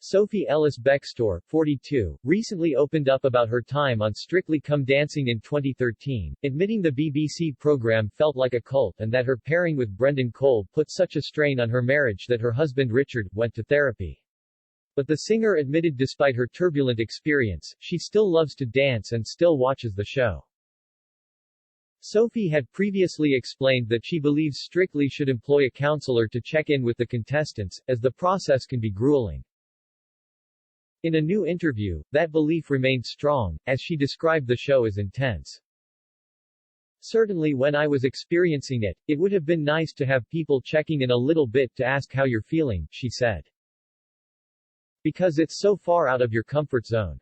Sophie Ellis Bextor, 42, recently opened up about her time on Strictly Come Dancing in 2013, admitting the BBC program felt like a cult and that her pairing with Brendan Cole put such a strain on her marriage that her husband Richard went to therapy. But the singer admitted despite her turbulent experience, she still loves to dance and still watches the show. Sophie had previously explained that she believes Strictly should employ a counselor to check in with the contestants, as the process can be grueling. In a new interview, that belief remained strong, as she described the show as intense. Certainly when I was experiencing it, it would have been nice to have people checking in a little bit to ask how you're feeling, she said. Because it's so far out of your comfort zone.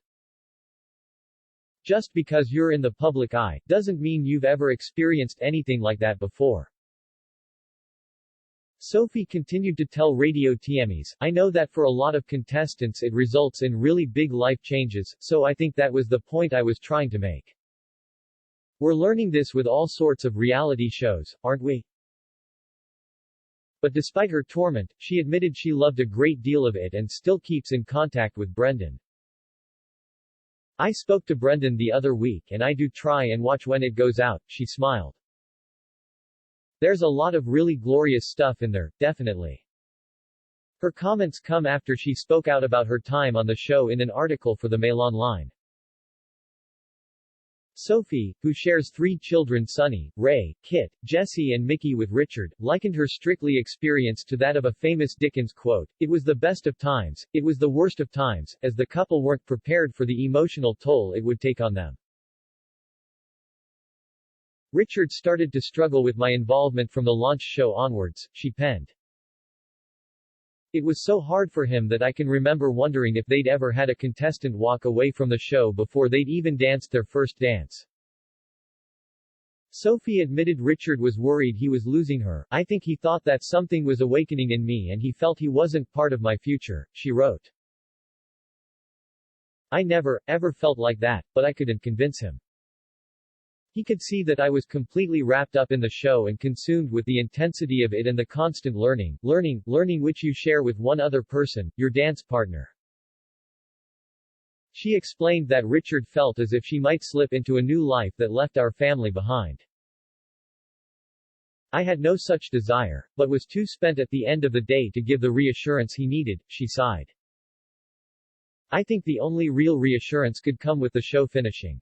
Just because you're in the public eye, doesn't mean you've ever experienced anything like that before. Sophie continued to tell Radio TMEs, I know that for a lot of contestants it results in really big life changes, so I think that was the point I was trying to make. We're learning this with all sorts of reality shows, aren't we? But despite her torment, she admitted she loved a great deal of it and still keeps in contact with Brendan. I spoke to Brendan the other week and I do try and watch when it goes out, she smiled. There's a lot of really glorious stuff in there, definitely. Her comments come after she spoke out about her time on the show in an article for the Mail Online. Sophie, who shares 3 children Sunny, Ray, Kit, Jessie and Mickey with Richard, likened her Strictly experience to that of a famous Dickens quote, "It was the best of times, it was the worst of times, as the couple weren't prepared for the emotional toll it would take on them. Richard started to struggle with my involvement from the launch show onwards," she penned. It was so hard for him that I can remember wondering if they'd ever had a contestant walk away from the show before they'd even danced their first dance. Sophie admitted Richard was worried he was losing her. I think he thought that something was awakening in me and he felt he wasn't part of my future, she wrote. I never, ever felt like that, but I couldn't convince him. He could see that I was completely wrapped up in the show and consumed with the intensity of it and the constant learning which you share with one other person, your dance partner. She explained that Richard felt as if she might slip into a new life that left our family behind. I had no such desire, but was too spent at the end of the day to give the reassurance he needed, she sighed. I think the only real reassurance could come with the show finishing.